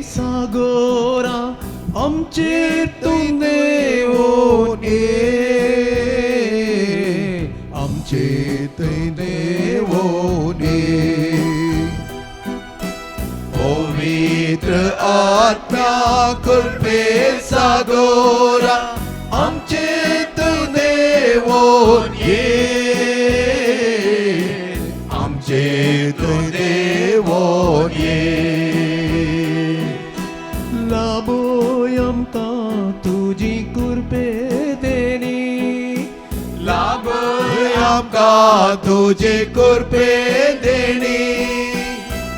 सागोरा आमचेर तूं देवोन ये आमचेर तूं देवोन ये पवित्र आत्मा कृपे सागोरा आमचेर तूं देवोन ये आमचेर तूं देवोन ये लाबोय आमकां तुजी कृपे देणी लाबोय आमकां तुजे कृपे देणी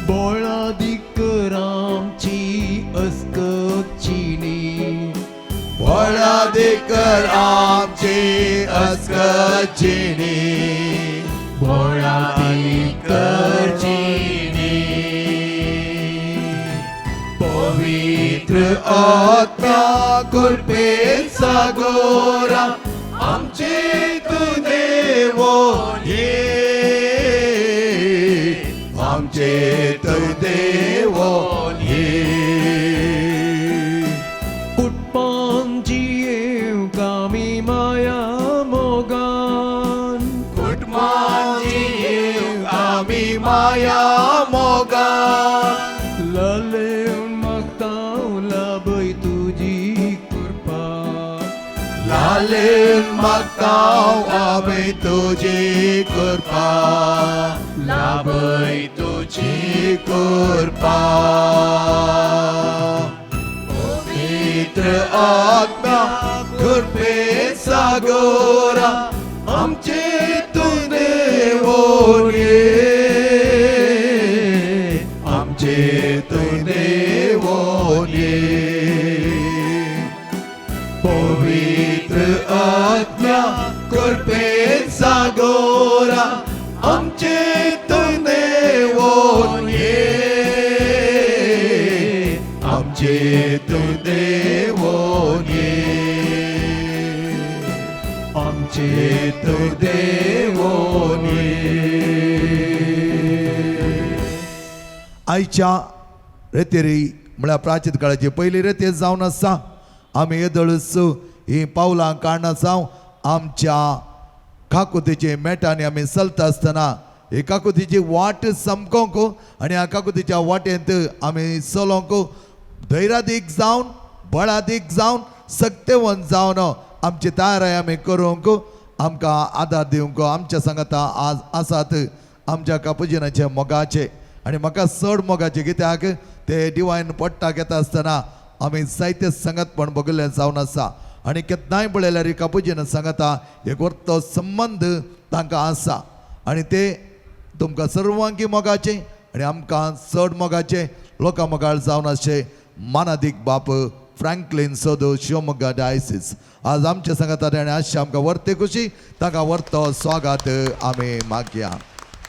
बोळादिकर आमची अस्कचिणी बोळादिकर आमची अस्कचिणी बोळादिकर चिणी पवित्र आत्मा कृपे सागोरा आमचे तूं देवोन ये आमचे तूं देवोन ये कुटपान जियेव कामी माया मोगान कुटपान जियेव कामी माया मोगान लालेवन मागतां लाभय तुजी कृपा लालेवन मागतां आमी तुजी कृपा लाभय तुजी कृपा पवित्र आत्मा कृपे सागोरा आमचे तूं देवोन ये आमचे तूं देवोन ये पवित्र आत्मा कृपे सागोरा आमचे तूं देवोन ये आमचे तूं देवोन ये आमचे तूं देवोन ये आयच्या रेतेरी म्हळ्यार प्राचीन काळाची पयली रेते जावन आसा आमी येदळस ही पावलां काडना जावं आमच्या काकुतीचे मेटांनी आमी चलता आसतना ही काकुतीची वाट समकोंक आनी ह्या काकुतीच्या वाटेंत आमी चलोंक धैर्यादीक जावन बळादीक जावन सक्तेवन जावन आमची तयारी आमी करूंक आमकां आदार दिवंक आमच्या सांगाता आज आसात आमच्या कापुजिनाचे मोगाचे आनी म्हाका चड मोगाचे कित्याक ते डिवायन पडटा घेता आसतना आमी जायते संगतपण बगयल्लें जावन आसा आनी केन्नाय पळयल्यार कापुजीन सांगता एक वर्तो संबंद तांकां आसा आनी ते तुमकां सर्वांकी मोगाचे आनी आमकां चड मोगाचे लोकां मोगाळ जावन अशें मानादीक बाप फ्रँकलिन सोदो शिवमोग्गा डायसिस आज आमच्या सांगता आनी आजचे आमकां वर्ते खुशी तांकां वर्तो स्वागत आमी मागया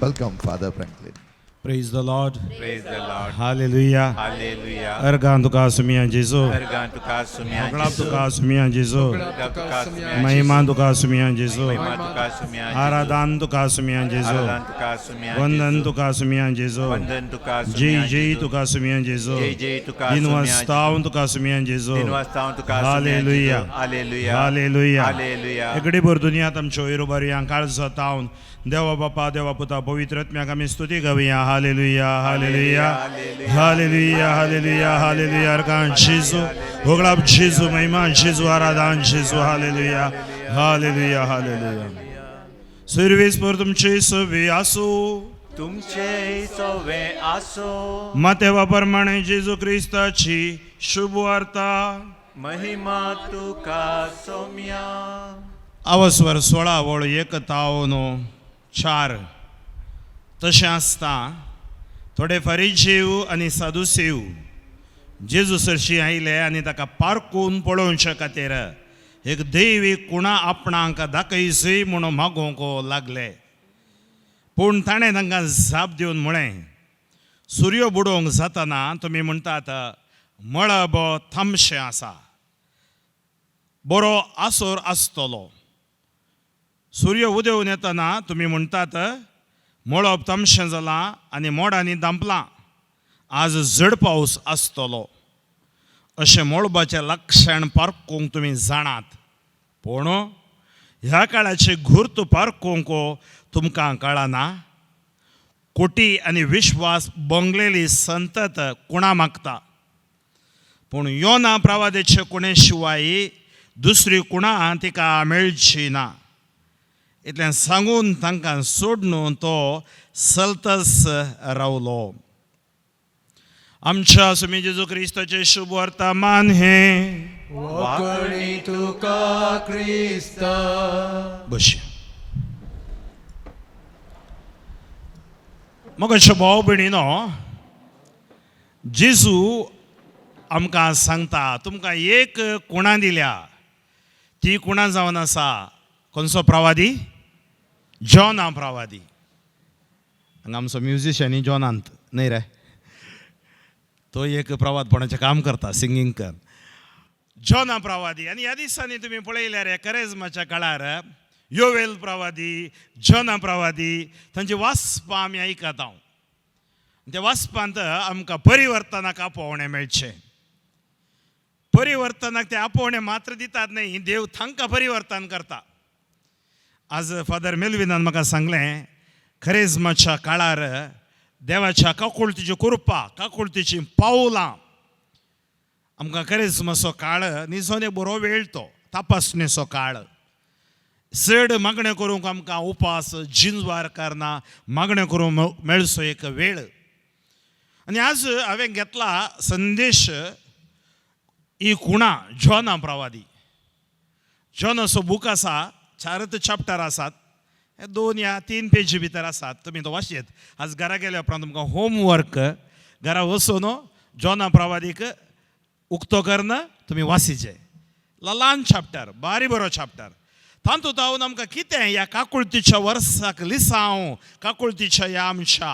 welcome father Franklin Praise the Lord. Praise the Lord. Hallelujah. Hallelujah. Ergan tuka sumia Jesu. Ergan tuka sumia Glab tuka sumia Jesu. Glab tuka sumia महिमा तुका सुमिया जेजू महिमा तुका sumia आराधन तुका सुमिया जेजू आराधन तुका sumia वंदन तुका सुमिया जेजू वंदन तुका जय sumia जय तुका सुमिया जेजू जय जय तुका दिनवास्तावन तुका सुमिया जेजू दिनवास्तावन तुका Hallelujah. Hallelujah. Hallelujah. Hallelujah. एकडे भर दुनियात आमच्यो वयर बरी काळ जातावन देवा बापा देवा पुता पवित्र आत्म्याक आमी स्तुती गावया hallelujah hallelujah hallelujah hallelujah hallelujah अरकान जेजू होगळाब जेजू महिमा जेजू आराधन जेजू हालेलुया हालेलुया हालेलुया सर्वेस पर तुमचे सवे आसो तुमचे सवे आसो मातेवा प्रमाणे जेजू क्रिस्ताची शुभ वार्ता महिमा तुका सौम्या अवस्वर 16 वळ 1 तावनो 4 तशें आसता थोडे फरीसेव आनी सादुसेव जेजू सरशी आयले आनी ताका पारखून पळोवचे खातीर एक दैवी कुणा आपणाक दाखयसय म्हणून मागोवंक लागले पूण ताणें तांकां जाप दिवन म्हळें सूर्य बुडोवंक जातना तुमी म्हणटात मळब थामशें आसा बरो आसोर आसतलो सूर्य उदेवून येतना तुमी म्हणटात मळब तमशें जालां आनी मोडांनी दांपलां आज झड पावस आसतलो अशें मोळपाचें लक्षण पारखूंक तुमी जाणात पूण ह्या काळाची घुर्त पारखूंक तुमकां कळना कोटी आनी विश्वास बंगलेली संतत कुणा मागता पूण योना प्रवादेचे कुणे शिवाय दुसरी कुणा तिका मेळची ना इतलें सांगून तांकां सोडून तो सलतस रावलो आमच्या स्वामी जेजू क्रिस्ताचे शुभ वर्तमान हे वखणी तुका क्रिस्त बशी मगाच्या भाव भयणीनो जेजू आमकां सांगता तुमकां एक कुणा दिल्या ती कुणा जावन आसा खंयचो प्रवादी जॉना प्रवादी हांगा आमचो म्युझिशियन जॉनांत न्हय रे तो एक प्रवादपणाचें काम करता सिंगींग कर जॉना प्रवादी आनी ह्या दिसांनी तुमी पळयल्यार करेजमाच्या काळार योवेल प्रवादी जॉना प्रवादी तांची वाचपां आमी आयकत हांव त्या वाचपांत आमकां परिवर्तनाक आपोवणें मेळचें परिवर्तनाक ते आपोवणें मात्र दितात न्हय देव तांकां परिवर्तन करता आज फादर मेल्विनान म्हाका सांगलें करेजमाच्या काळार देवाच्या काकुळतीची कृपा काकुळतीची पावलां आमकां करेजमाचो काळ न्हिजोने बरो वेळ तो तपासणेचो काळ चड मागणें करूंक आमकां उपास जिनवार करना मागणें करूंक मेळचो एक वेळ आनी आज हांवें घेतला संदेश ही कुणा जॉना प्रवादी जॉनाचो बूक आसा 4 चॅप्टर आसात 2 या 3 पेजी भितर आसात तुमी तो वाचयेत आज घरा गेल्या उपरांत तुमकां होमवर्क घरा वचून जॉना प्रवादीक उक्तो करना तुमी वाचीचे ल्हान चॅप्टर बारी बरो चॅप्टर तातूंत हांव आमकां कितें ह्या काकुळतीच्या वर्साक लिसांव काकुळतीच्या ह्या आमच्या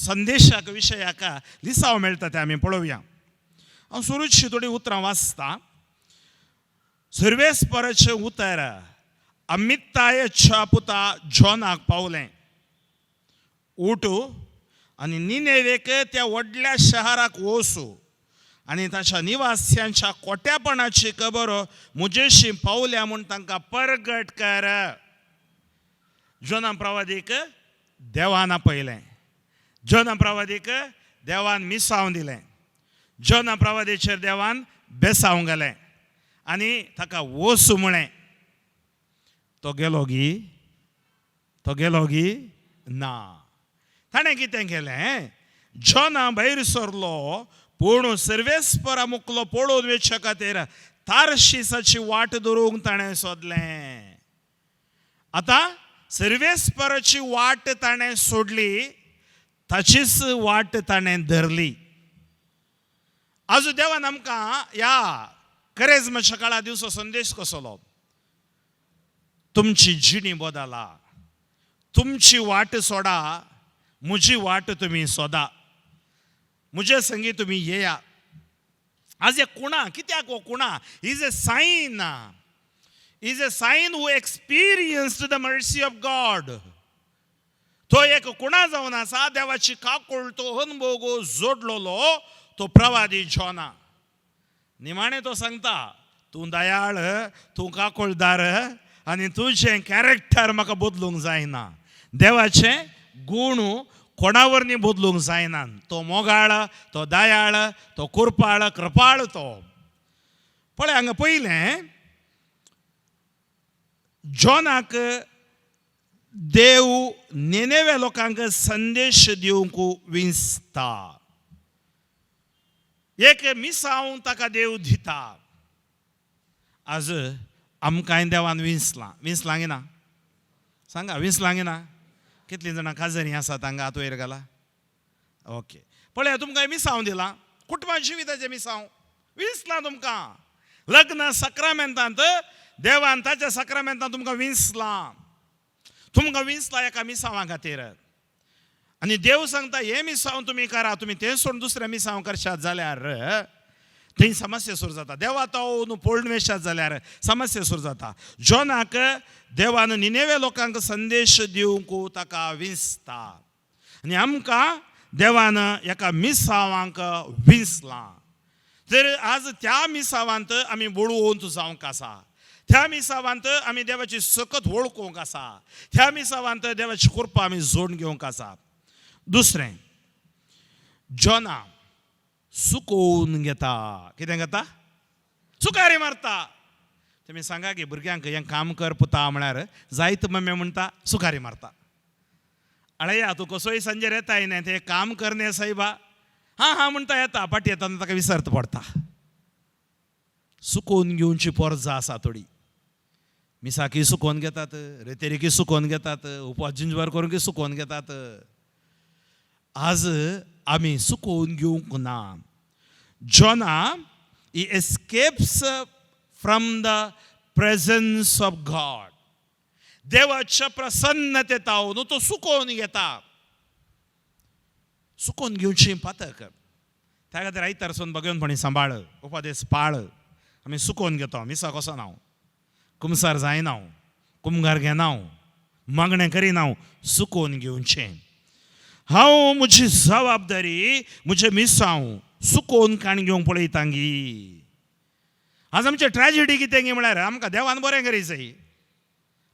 संदेशाक विशयाक लिसांव मेळटा तें आमी पळोवया हांव सुरूचशीं थोडीं उतरां वाचतां सर्वेस्पराचें उतर अमित्तायच्या पुता जॉनाक पावलें उठ आनी निनेवेक त्या व्हडल्या शहराक वचू आनी ताच्या निवास्यांच्या कोट्यापणाची खबर म्हजेशी पावल्या म्हूण तांकां परगट कर जॉना प्रवादीक देवान आपयलें जॉना प्रवादीक देवान मिसांव दिलें जॉना प्रवादीचेर देवान बेसांव घालें आनी ताका वचू म्हळें तो गेलो गी ना ताणें कितें केलें जॉना भायर सरलो पूण सर्वेस्परा मुकलो पळोवन वेचे खातीर तार्शीसाची वाट धरूंक ताणें सोदलें आतां सर्वेस्पराची वाट ताणें सोडली ताचीच वाट ताणें धरली आज देवान आमकां ह्या करेजमाच्या काळा दिवचो संदेश कसलो तुमची जिणी बदला तुमची वाट सोडा म्हजी वाट तुमी सोदा म्हजे संगी तुमी येया आज हे कुणा कित्याक हो कुणा is a saint who experienced the mercy of God तो एक कुणा जावन आसा देवाची काकूळ तो अनुभव जोडलेलो तो प्रवादी जॉना निमाणें तो सांगता तूं दयाळ तूं काकूळदार आनी तुजें कॅरेक्टर म्हाका बदलूंक जायना देवाचें गूण कोणावरनी बदलूंक जायना तो मोगाळ तो दयाळ तो कुरपाळ कृपाळ तो पळय हांगा पयलें जॉनाक देव नेनेवे लोकांक संदेश दिवंक विंचता एक मिसांव ताका देव दिता आज आमकांय देवान विंचलां गे ना सांगा विंचलां गे ना कितलीं जाणां काजरी आसात हांगा हात वयर घाला ओके पळय तुमकां मिसांव दिलां कुटुंबा जिविताचें मिसांव विंचलां तुमकां लग्न सक्रामेंतांत देवान ताच्या सक्रामेंतांत तुमकां विंचलां एका मिसांवा खातीर आनी देव सांगता हे मिसांव तुमी करा तुमी तें सोडून दुसऱ्या मिसांव करशात जाल्यार थंय समस्या सुरू जाता देवा तो पळोवन वेशात जाल्यार समस्या सुरू जाता जॉनाक देवान निनेवे लोकांक संदेश दिवंक ताका विंचता आनी आमकां देवान एका मिसांवांक विंचलां तर आज त्या मिसावांत आमी वळवून जावंक आसा. त्या मिसावांत आमी देवाची सकत वळखूंक आसा. त्या मिसावांत देवाची कृपा आमी जोडून घेवंक आसा. दुसरें, जोना सुकोवन घेता. कितें घेता? सुकारी मारता. तुम्ही सांगा की भुरग्यांक हें काम कर पुता म्हळ्यार जायत मम्मी म्हणटा सुकारी मारता. अळया तू कसोय सांजेर येताय न्ही ते काम करणे साहेबा. हां हां म्हणटा येता, पाटी येताना ताका विसर्त पडटा. सुकोवन घेवची पोरजां आसा थोडी. मिसाकी सुकोवन घेतात, रेतेरिकी सुकोवन घेतात, उपवास जिंजवार करून सुकोवन घेतात. आज आमी सुकोवन घेवंक ना. जोना he escapes from the presence of God. देवाच्या प्रसन्नतेतावन तो सुकोवन घेता. सुकोवन घेवची पातक. त्या खातीर आयतारसून भगवंतपणी सांबाळ, उपदेश पाळ. आमी सुकोवन घेता. मिसा कसो नाव, कुमसार जायना, कुमगार घेना, मागणें करिना, सुकोवन घेवचें. हांव म्हजी जबाबदारी म्हजे मिसांव सुकोवन काण घेवंक पळयतांगी. आज आमचे ट्रॅजेडी कितें गी म्हळ्यार आमकां देवान बरें करीचंय.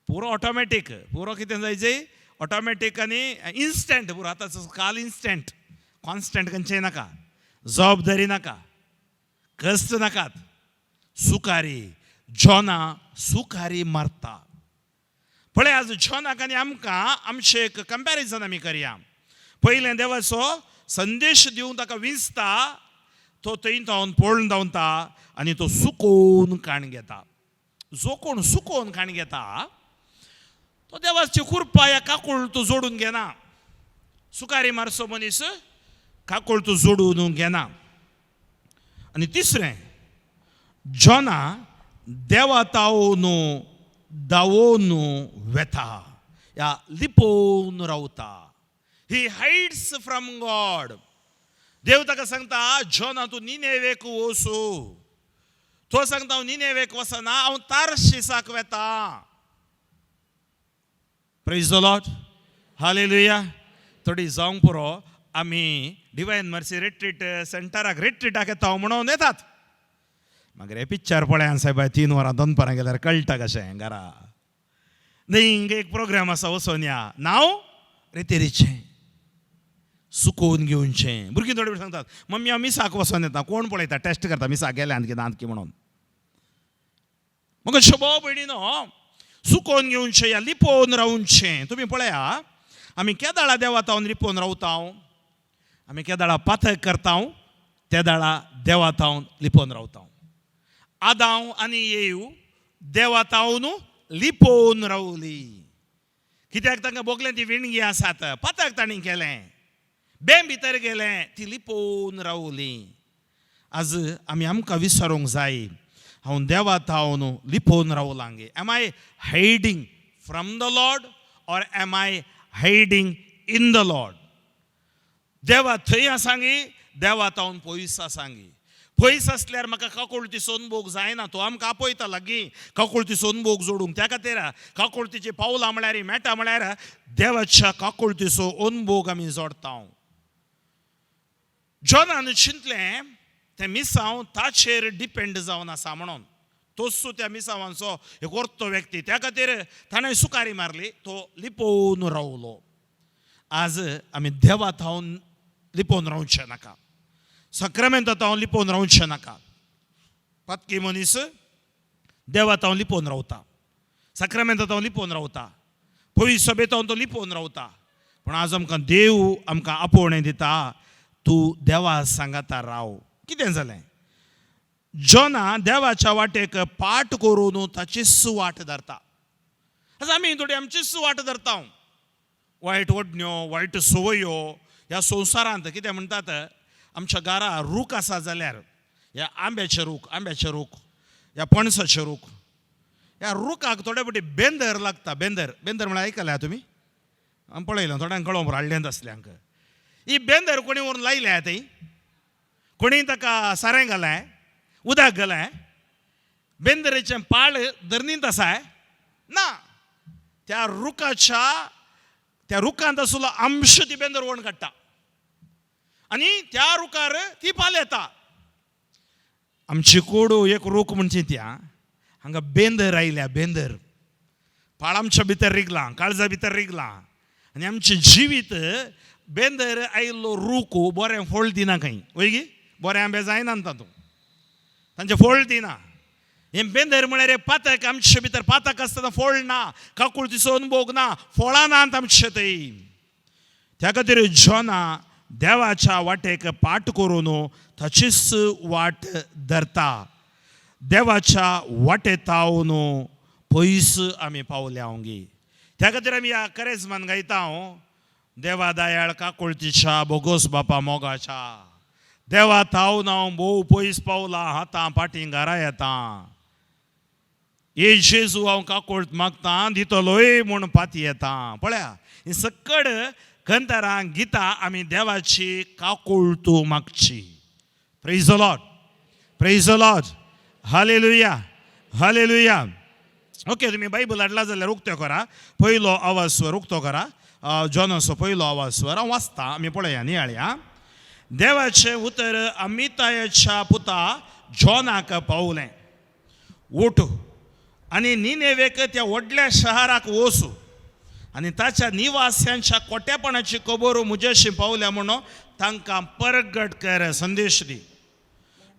पुरो ऑटोमॅटीक, पुरो कितें जायचें ऑटोमॅटीक आनी इन्स्टंट. पुरो आतां काल इन्स्टंट, कॉन्स्टंट खंयचें नाका, जबाबदारी नाका, कश्ट नाकात. सुकारी, जोना सुकारी मारता. पळय आज जोनाक आनी आमकां आमचें एक कंपॅरिजन आमी करया. पयलें देवाचो संदेश दिवंक ताका विंचता, तो थंय जावन पळोवन धांवता आनी तो सुकोवन काण घेता. जो कोण सुकोवन काण घेता तो देवाची कृपा ह्या काकूळ तो जोडून घेना. सुकारी मारसो मनीस काकूळ तो जोडून घेना. आनी तिसरें, जोना देवा तावन दावोवन वेता या लिपोवन रावता. ही हाइड्स फ्रॉम गॉड. देव ताका सांगता जोना तूं निनेवेक वचू. तो सांगता हांव निनेवेक वचना, हांव तार्शीसाक वेता. Praise the Lord, hallelujah. थोडी जावंक पुरो आमी डिवायन मर्सी रिट्रीट सेंटराक रिट्रीटाक येता म्हणून येतात. मागीर हे पिक्चर पळय साहेब 3 वरां दनपारां गेल्यार कळटा कशें घरा. न्ही एक प्रोग्राम आसा वचोन या. नांव रेतेरीचें, सुकोवन घेवचें. भुरगीं थोडे सांगतात मम्मी हांव मिसाक वचोन येता. कोण पळयता, टेस्ट करता मिसाक गेल्या कितें आंत की म्हणून. म्हाका शोभो भयणीनो, सुकोवन घेवचें या लिपोवन रावचें. तुमी पळया आमी केदाळा देवा तावन लिपोवन रावता. आमी केदाळा पातक करता, त्या दाळा देवा तावन लिपोवन रावता. आदांव आनी येव देवा तावन लिपोवन रावली. कित्याक तांकां बोगलें ती विणगी आसात, पातक तांणी केलें, बें भितर गेलें, ती लिपोवन रावली. आज आमी आमकां विचारूंक जाय, हांव देवा तावन लिपोवन रावलां गे. Am I hiding from the Lord or am I hiding in the Lord. देवा थंय आसा गे, देवा तावन पयस आसा गे. पयस आसल्यार म्हाका काकुळती सोनभोग जायना. तो आमकां आपयता लागीं काकुळती सोनभोग जोडूंक. त्या खातीर काकुळतीची पावलां म्हळ्यार मेटा म्हळ्यार देवाच्या काकुळतीचो अनुभोग आमी जोडटा. जोनान चिंतलें तें मिसांव ताचेर डिपेंड जावन आसा म्हणून. तोच त्या मिसांवाचो एक वर्तो व्यक्ती. त्या खातीर ताणें सुकारी मारली, तो लिपोवन रावलो. आज आमी देवा थावन लिपोवन रावचें नाका. सक्रामेंत तावन लिपोवन रावचें नाका. पत्की मनीस देवा तावन लिपोवन रावता, सक्रामेंत तावन लिपोवन रावता, पवित्र सभेत तावन तो लिपोवन रावता. पूण आज आमकां देव आमकां आपोवणें दिता, तूं देवा सांगाता राव. कितें जालें? जोना देवाच्या वाटेक पाट करून ताचीच वाट धरता. आज आमी थोडी आमचीच वाट धरता. वायट वडण्यो, वायट संवयो ह्या संवसारांत कितें म्हणटात, आमच्या घरा रूख आसा जाल्यार ह्या आंब्याचें रूख, ह्या पणसाचें रूख, ह्या रुखाक थोडे फावटी बेंदर लागता. बेंदर म्हळ्यार आयकल्या तुमी? पळयलां थोड्यांक कळोवंक राडलें आसल्यांक. ही बेंदर कोणी व्हरून लायल्या थंय, कोणी ताका सारें घालें, उदक घालें. बेंदरेचें पाळ धरणींत आसा ना, त्या रुखांत आसलो अंश ती बेंदर वळून काडटा आनी त्या रुखार ती पाल येता. आमची कोडू एक रूख म्हणजे त्या हांगा बेंदर आयल्या बेंदर पाळामच्या भितर रिगला काळजा भितर रिगला आनी आमचे जिवीत बेंदर आयिल्लो रूख बरें फळ दिना खंय वयगी बरें आंबे जायना तातूंत तांचे फळ दिना हें बेंदर म्हळ्यार पातक आमचे भितर पातक आसतना फळ ना काकूळ दिसोन बोग ना फळां नात आमचे थंय त्या खातीर जॉना देवाच्या वाटेक पाट करून ताचीच वाट धरता देवाच्या वाटेतावन पयस आमी पावल्या ओंगी त्या खातीर आमी ह्या करेजमान गायता देवा दयाळ काकुळतीच्या बोगोस बापा मोगाच्या देवा तावन हांव भोव पयस पावला हातां पाटीं घरा येता ये जेजू हांव काकुळत मागता दितलोय म्हूण पाती येता पळया ही सकड कंतारां गितां आमी देवाची काकुळतू मागची praise the Lord praise the Lord hallelujah hallelujah okay तुम्ही बायबल हाडला जाल्यार उक्तो करा पयलो आवाज स्वर उक्तो करा जॉनाचो पयलो आवाज स्वर हांव वाचता आमी पळया नियाळया देवाचें उतर अमितायाच्या पुता जॉनाक पावलें उठ आनी निनेवेक त्या व्हडल्या शहराक वचू आनी ताच्या निवास्यांच्या कोट्यापणाची खबर म्हजेशी पावल्या म्हणून तांकां परगट कर संदेश दी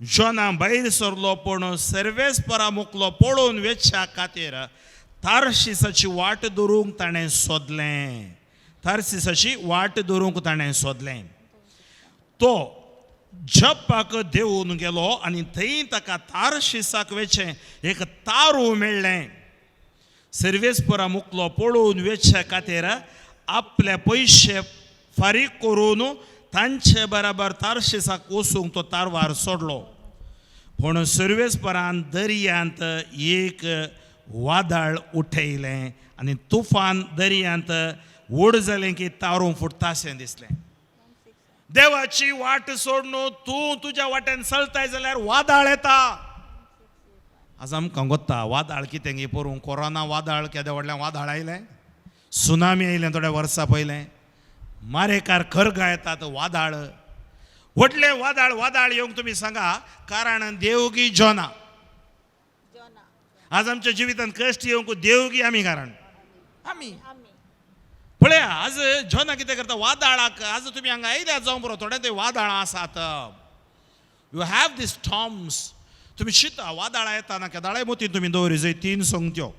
जॉना भायर सरलो पूण सर्वेस्परा मुकलो पळोवन वेच्या खातीर तार्शिसाची वाट धरूंक ताणें सोदलें तार्शिसाची वाट धरूंक ताणें सोदलें तो जप्पाक देंवून गेलो आनी थंय ताका तार्शिसाक वेचें एक तारू मेळ्ळें सर्वेस्परा मुकलो पळोवन वेच्या खातीर आपले पयशे फारीक करून तांचे बराबर तार्शिसाक वचूंक तो तारवार सोडलो पूण सर्वेस्परान दर्यांत एक वादळ उठयलें आनी तुफान दर्यांत व्हड जालें की तारू फुटताशें दिसलें देवाची वाट सोडून तूं तुज्या वाटेन चलताय जाल्यार वादळ येता आज आमकां गोत्ता वादळ कितें गे पळोवंक कोरोना वादळ केदें व्हडलें वादळ आयलें सुनामी आयलें थोड्या वर्सां पयलें मारेकार खरगां येतात वादळ व्हडलें वादळ वादळ येवंक तुमी सांगा कारण देवगी जॉना आज आमच्या जिवितांत कश्ट येवंक देवगी आमी कारण आमी पळया आज जॉना कितें करता वादळाक आज तुमी हांगा आयल्यात जावं बरो थोडे ते वादळां आसात यू हॅव दी स्टॉर्म्स तुमी चिंता वादळां येता केदाळे मोतीन तुमी दवरी जंय 3 संगत्यो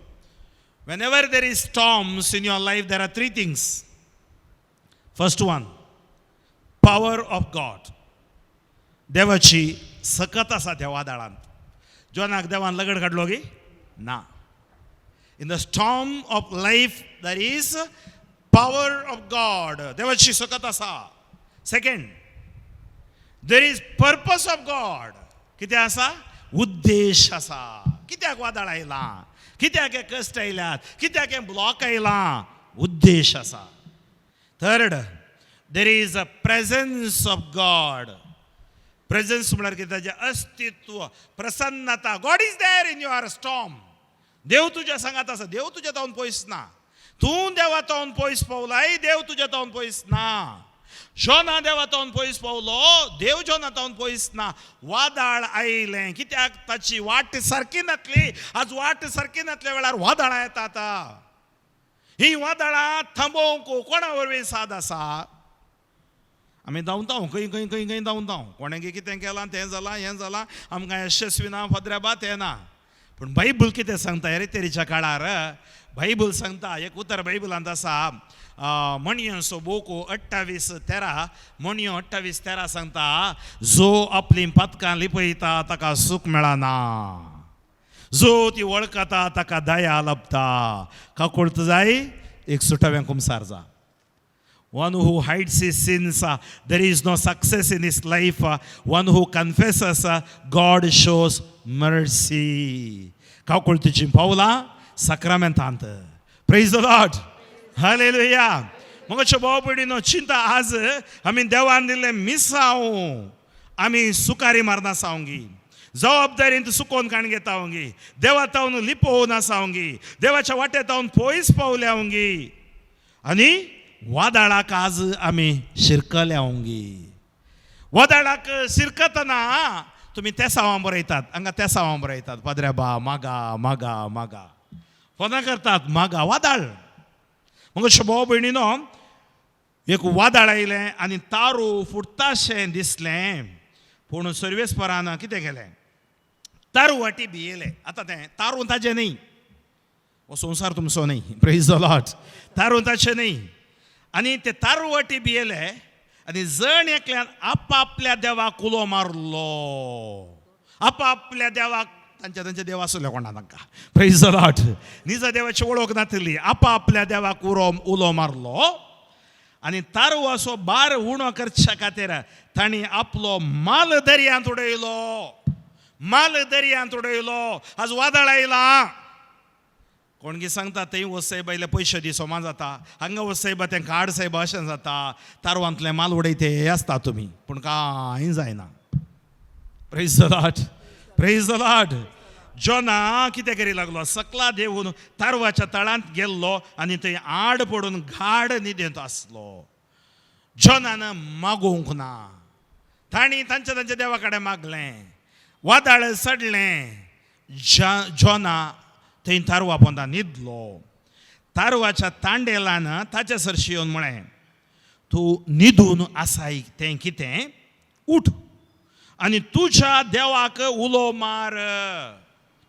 whenever there is storms in your life there are 3 things first one power of God देवाची सकत आसा त्या वादळांत जॉनाक देवान लगड काडलो गी ना in the storm of life there is power of God देवाची सकत आसा second there is purpose of God कितें आसा उद्देश आसा कित्याक वादळ आयला कित्याक हे कश्ट आयल्यात कित्याक हे ब्लॉक आयला उद्देश आसा third there is a presence of God presence म्हळ्यार कितें ताचें अस्तित्व प्रसन्नता God is there in your storm देव तुज्या सांगात आसा देव तुज्या तावन पयस ना तूं देवा तावन पयस पावलाय देव तुज्या तावन पयस ना जॉना देवा तावन पयस पावलो देव जॉना तावन पयस ना वादळ आयलें कित्याक ताची वाट सारकी नातली आज वाट सारकी नातल्या वेळार वादळां येतात ही वादळां थांबोवंक कोणा वरवीं साद आसा आमी धांवता खंय खंय खंय खंय धांवता कोणें कितें केलां तें जालां हें जालां आमकां यशस्वी ना फद्र्याबात हें ना पूण बायबल कितें सांगता रे तेरीच्या काळार बायबल सांगता एक उतर बायबलांत आसा म्हणयोचो बोको 28:13 म्हणयो 28:13 सांगता जो आपली पथकां लिपयता ताका सूख मेळना जो ती वळखता ताका दया लभता काकुळत जाय एक सुटव्या कुमसार जा One who hides his sins, there is no success in his life. One who confesses, God shows mercy. काकुळतीची पावलां सक्रमेंतांत प्रेज द लॉर्ड हालेलुया मगच्या भाव भयणीनो चिंता आज आमी देवान दिल्लें मिसांव आमी सुकारी मारना सावंगी जबाबदारींत सुकोवन काण घेता वंगी देवा तावन लिपोवन आसा वंगी देवाच्या वाटे तावन पयस पावल्या वंगी आनी वादळाक आज आमी शिरकल्या वंगी वादळाक शिरकतना तुम्ही त्या सावां बरयतात हांगा त्या सावां बरयतात पाद्र्या बा मागा मागा मागा फोनां करतात मागा वादळ मग अशें भाव भयणीनो एक वादळ आयलें आनी तारू फुटताशें दिसलें पूण सर्वेस्परान कितें केलें तारू वाटी भियेले आतां तें तारू ताजें न्ही हो संवसार तुमचो न्ही प्रेज द लॉर्ड तारू ताचें न्ही आनी ते तारू वाटी भियेले आनी जण एकल्यान आपापल्या देवाक उलो मारलो आपापल्या देवाक तांच्या देव आसले कोणा तांकां प्रेज द लॉर्ड निज देवाची वळख नासली आपापल्या देवाक उलो मारलो आनी तारू असो बार उणो करचे खातीर तांणी आपलो माल दर्यांत उडयलो आज वादळ आयलां कोण कितें सांगता थंय वचसायबा इल्ले पयशे दी सोमा जाता हांगा वचसायबा तें काड सायबा अशें जाता तारवांतले माल उडयते आसता तुमी पूण कांय जायना प्रेज द लॉर्ड जोना कितें करी लागलो सकला देवून तारवाच्या तळांत गेल्लो आनी थंय आड पडून गाड न्हिदेंत आसलो जोनान मागोवंक ना तांणी तांच्या देवा कडेन मागलें वादळ सडलें जोना थंय तारवा पोंदा न्हिदलो तारवाच्या तांडेलान ताचे सरशी येवन म्हळें तूं न्हिदून आसाय तें कितें उठ आनी तुज्या देवाक उलो मार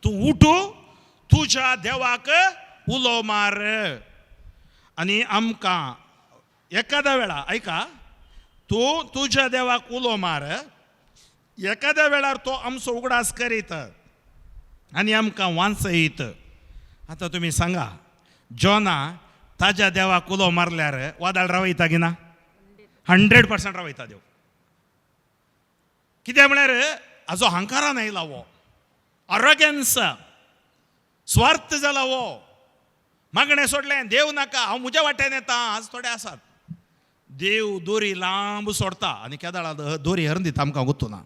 तूं उठू तुज्या देवाक उलो मार आनी आमकां एकाद्या वेळा ऐका तूं तुज्या देवाक उलो मार एकाद्या वेळार तो आमचो उगडास करीत आनी आमकां वांचयत आतां तुमी सांगा जोना ताज्या देवाक उलो मारल्यार वादळ रावयता की ना 100% रावयता देव कित्याक म्हळ्यार हाजो अहंकारान आयला वो अरोगन्स स्वार्थ जाला वो मागणें सोडलें देव नाका हांव म्हज्या वाटेन येता आज थोडे आसात देव दोरी लांब सोडता आनी केदाळा दोरी हरून दिता आमकां गुंतूना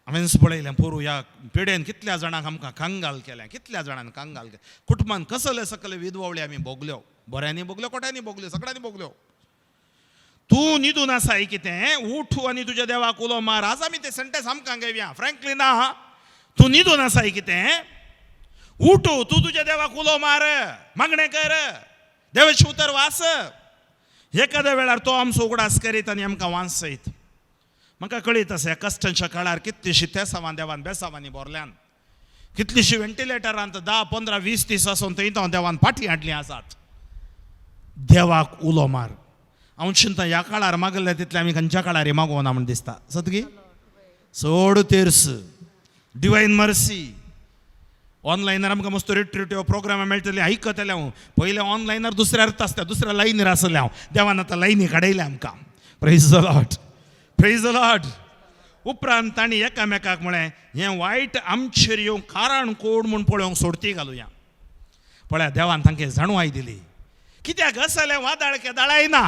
हांवें पळयलें पोरू ह्या पिडेन कितल्या जाणांक आमकां कांगाल केल्या कितल्या जाणांनी कांगाल केल्या कुटुंबान कसले सकले विधवळी आमी भोगल्यो बऱ्यांनी भोगल्यो कोट्यांनी भोगल्यो सगळ्यांनी भोगल्यो तूं न्हिदून आसाय कितें उठ आनी तुज्या देवाक उलो मार आज आमी ते सेंटेन्स आमकां घेवया फ्रँकली ना तूं न्हिदून आसाय कितें उठ तूं तुज्या देवाक उलो मार मागणें कर देवाचें उतर वाच एखाद्या वेळार तो आमचो उगडास करीत आनी आमकां वांचयत म्हाका कळीत आसा कश्टांच्या काळार कितलीशीं त्या सामान देवान बेसावांनी भरल्यान कितलीशीं व्हेंटिलेटरांत 10, 15, 20 दीस आसून थंय तो देवान फाटीं हाडलीं आसात देवाक उलो मार हांव चिंता ह्या काळार मागले तितले आमी खंयच्या काळार मागोवना म्हण दिसता सतगी चड तेर्स डिवायन मर्सी ऑनलायनार आमकां मस्त रिट्रीट्यो प्रोग्रामां मेळटली आयकतले हांव पयले ऑनलायनार दुसऱ्या अर्थ आसता दुसऱ्या लायनीर आसले हांव देवान आतां लायनी काडयले आमकां प्रेज द लॉर्ड उपरांत तांणी एकामेकाक म्हळें हें वायट आमचेर येवं कारण कोण म्हूण पळोवंक सोडती घालुया पळया देवान तांकां जाणवाय दिली कित्याक असले वादळ केदाळायना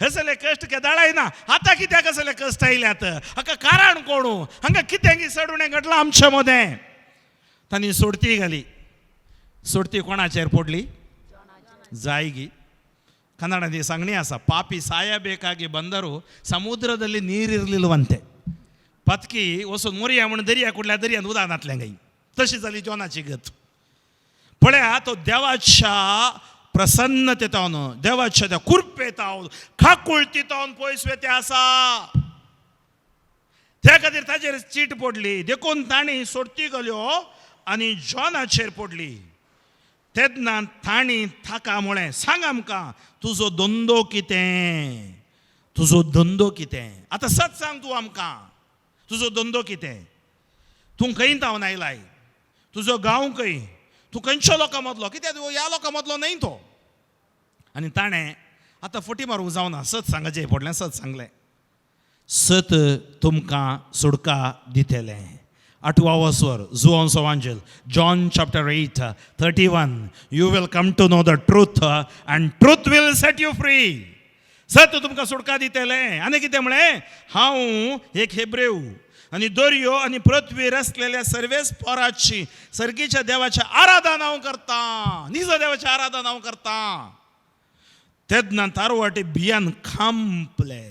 असले कश्ट केदाळायना आतां कित्याक असले कश्ट आयल्यात हाका कारण कोण हांगा कितें सडुणें घडलां आमचे मदें तांणी सोडती घाली सोडती कोणाचेर पडली जायगी ಕನ್ನಡದಲ್ಲಿ ಸಂಗಣಿ ಆಸ ಪಾಪಿ ಸಾಯಬೇಕಾಗಿ ಬಂದರೂ ಸಮುದ್ರದಲ್ಲಿ ನೀರಿರಲಿಲ್ಲವಂತೆ ಪತ್ಕಿ ವಸು मोरया म्हणून दर्या कुठल्या दर्यात उदाहरणातल्या गाई तशी झाली जोनाची गत पळया तो देवाच्या प्रसन्नतेतावन देवाच्या त्या कृपेतावन खाकुळतीतावन पयस वेते आसा त्या खातीर ताचेर चीट पडली देखून तांणी सोडती घाल्यो आनी जोनाचेर पडली तेन्ना तांणी ताका म्हळें सांग आमकां तुजो धंदो कितें आतां सच सांग तूं आमकां तुजो धंदो कितें तूं खंय तावन आयलाय तुजो गांव खंय तूं खंयच्या लोकां मदलो कित्याक ह्या लोकां मदलो न्हय तो आनी ताणें आतां फटी मारूंक जावना सत सांगाचें पडलें सत सांगलें सत तुमकां सुडका दितलें 8वा स्वर John's Evangel John chapter 8 31 you will come to know the truth and truth will set you free सत तुमकां सुडका दितलें आनी कितें म्हळें हांव एक हेब्रेव आनी दर्यो आनी पृथ्वीर आसलेल्या सर्वेस पोराची सर्गीच्या देवाचें आराधन हांव करतां निज देवाचें आराधन हांव करतां तेन्ना तारवाटे बियान खांपले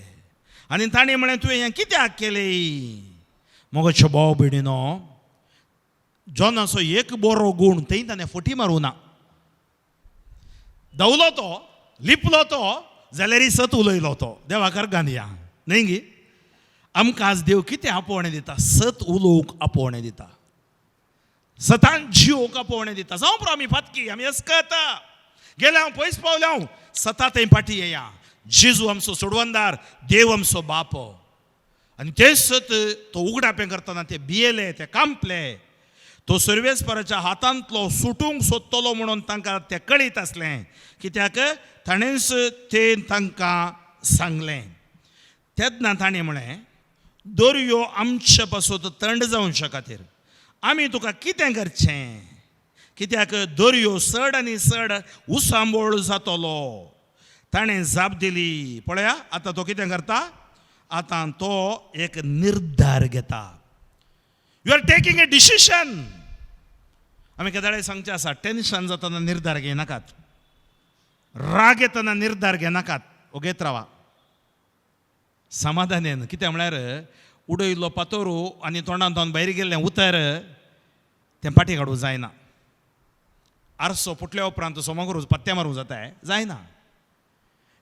आनी ताणें म्हळें तुवें हें कित्याक केलें मोगाच्या भाव भयणीनो, जॉनाचो एक बरो गूण थंय ताणें फटी मारूं ना. धांवलो तो, लिपलो तो, जाल्यार सत उलयलो तो. देवाकार गांदया न्हय गी. आमकां आज देव कितें आपोवणें दिता? सत उलोवंक आपोवणें दिता, सतान जिवोवंक आपोवणें दिता. जावं पुरो आमी फातकी, आमी अस्कत गेले, हांव पयस पावले, हांव सता थंय फाटी येया. जेजू आमचो सोडवंदार, देव आमचो बाप. आनी ते सत तो उगडापें करतना ते भियेले, ते कांपले. तो सर्वेस्पराच्या हातांतलो सुटूंक सोदतलो म्हणून तांकां तें कळीत आसलें, कित्याक ताणेंच तें तांकां सांगलें. तेन्ना ताणें म्हळें, दर्यो आमचे पासून थंड जावचे खातीर आमी तुका कितें करचें? कित्याक दर्यो चड आनी चड उसांबोळ जातलो. ताणें जाप दिली. पळया आतां तो कितें करता? आतां तो एक निर्धार घेता. You are taking a decision. आमी केदाळे सांगचे आसा, टेन्शन जातना निर्धार घेनाकात, राग येतना निर्धार घेनाकात, ओगेत रावा. समाधानेन कितें म्हळ्यार उडयल्लो पातोरू आनी तोंडांतल्यान भायर गेल्लें उतर तें पाटी काडूं जायना. आरसो फुटल्या उपरांत सोमा करूं पत्त्या मारूं जाताय? जायना.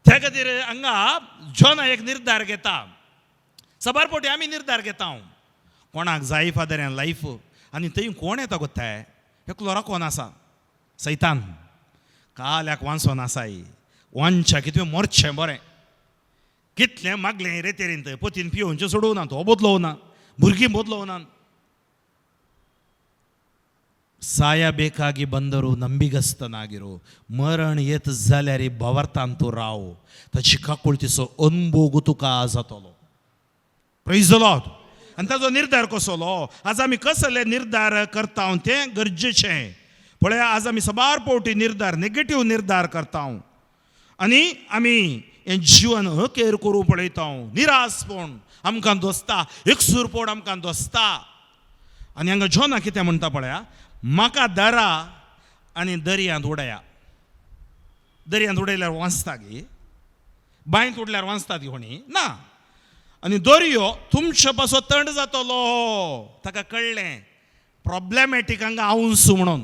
त्या खातीर हांगा जॉन एक निर्धार घेता. सबारपोटी आमी निर्धार घेता. कोणाक जाय फादर लायफ, आनी थंय कोण येता कोत्ताय? एकलो राखोन आसा, सैतान. काल्याक वांसोन आसाय, वांच्या कितें मरचें बरें. कितलें मागलें रेतेरींत, पोतीन पिवोवचें सोडूं ना, तो बदलोव ना, भुरगीं बदलोव ना. ಸಾಯಬೇಕಾಗಿ ಬಂದರೂ ನಂಬಿಗಸ್ತನಾಗಿರು, मरण येत जाल्यार भवार्थान तूं राव, ताची काकूळ तिचो अनुभव तुका जातलो. Praise the Lord. आनी ताजो निर्धार कसलो? आज आमी कसले निर्धार करता तें गरजेचें. पळया, आज आमी सबार पावटी निर्धार, नेगेटीव निर्धार करता आनी आमी हें जिवन अखेर करूं पळयता. निरासपण आमकां दोसता, एकसूरपण आमकां दोसता. आनी हांगा जॉना कितें म्हणटा पळया, म्हाका धरा आनी दर्यांत उडया. दर्यांत उडयल्यार वाचता गी, बांयत उडल्यार वाचता ती कोणी ना. आनी दर्यो तुमचे पासो थंड जातलो. ताका कळ्ळें प्रॉब्लेमॅटीक हांगा हांवूच म्हणून.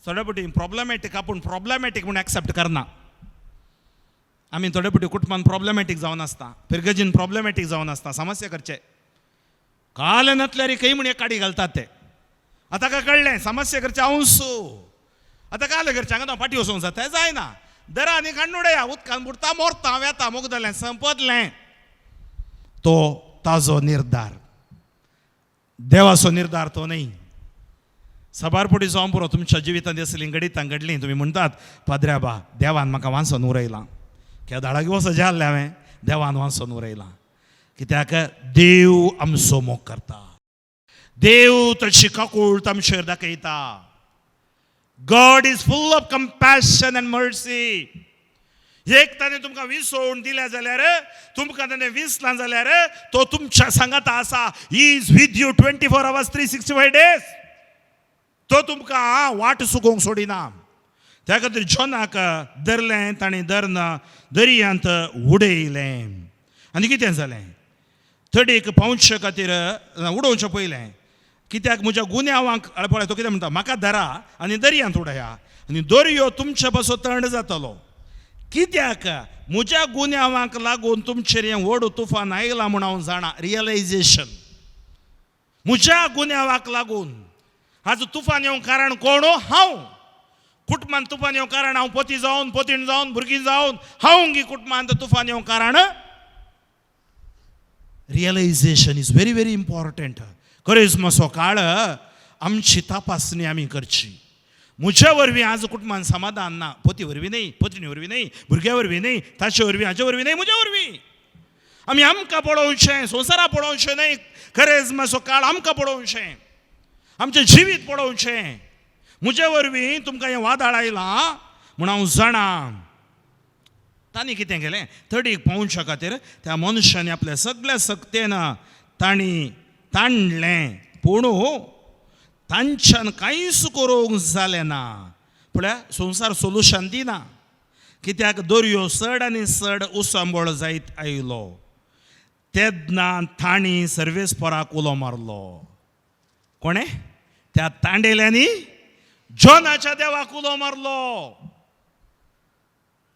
थोडे फावटी प्रॉब्लेमॅटीक आपूण प्रॉब्लेमॅटीक म्हणून एक्सेप्ट करना. आमी थोडे फावटी कुटुंबान प्रॉब्लेमॅटीक जावन आसता, पिरगजीन प्रॉब्लेमॅटीक जावन आसता, समस्या करचे काल नतल्यार खंय म्हण एक काडी घालतात ते. आतां ताका कळ्ळें समस्या करचे हांवूच. आतां काल करचें हांगा फाटी वचूंक जाता? जायना. दरा आनी काडून उडया, उदकान बुडटा मोरता वेता, मुगदलें संपतलें. तो ताजो निर्धार. देवाचो निर्धार तो न्ही. सबारपोटी जावं पुरो तुमच्या जिवितांत असलीं घडितां घडलीं. तुमी म्हणटात, पाद्र्या बा, देवान म्हाका वाचून उरयलां. केदाळाक वच जाल्लें हांवें, देवान वाचून उरयलां. कित्याक देव आमचो मोग करता. देव ताची काकूळ आमचेर दाखयता. God is full of compassion and mercy. एक ताणें तुमकां विसवून दिल्या जाल्यार, तुमकां ताणें विसलां जाल्यार तो तुमच्या सांगाता आसा. He is with you 24 hours 365 days. तो तुमकां वाट चुकोवंक सोडिना. त्या खातीर जॉनाक धरलें, ताणें धरना दर्यांत उडयलें. आनी कितें जालें? थडीक पावचे खातीर उडोवचें पयलें. कित्याक म्हज्या गुन्यांवांक पळय तो कितें म्हणटा, म्हाका धरा आनी दर्यांत उडया आनी दर्यो तुमचे पासो थंड जातलो. कित्याक? म्हज्या गुन्यांवांक लागून तुमचेर हें व्हड तुफान आयलां म्हूण हांव जाणा. रियलायजेशन. म्हज्या गुन्यांवांक लागून आज तुफान येवंक कारण कोण? हांव. कुटुंबांत तुफान येवंक कारण हांव. पती जावन, पतीण जावन, भुरगीं जावन हांव गी कुटुंबांत तुफान येवंक कारण. रियलायजेशन इज व्हेरी व्हेरी इम्पॉर्टंट. क्रिसमसो काळ आमची तपासणी आमी करची. म्हज्या वरवीं आज कुटुंबान समाधान ना. पती वरवीं न्ही, पत्नी वरवीं न्ही, भुरग्या वरवीं न्ही, ताचे वरवीं, हाचे वरवीं न्ही, म्हज्या वरवीं. आमी आमकां पळोवचें, संवसारा पळोवचें न्ही. क्रिसमसो काळ आमकां पळोवचें, आमचें जिवीत पळोवचें. म्हज्या वरवीं तुमकां हें वादळ आयलां म्हूण हांव जाणा. तांणी कितें केलें? थडीक पावचे खातीर त्या मनशांनी आपल्या सगळ्या सक्तेन तांणी ताणलें, पूण तांच्यान कांयच करूंक जालें ना. पळया, संवसार सोल्युशन दिना. कित्याक दर्यो चड आनी चड उसांबळ जायत आयलो. तेन्ना ताणी सर्वेस्पराक उलो मारलो. कोणे? त्या तांडेल्यांनी जोनाच्या देवाक उलो मारलो.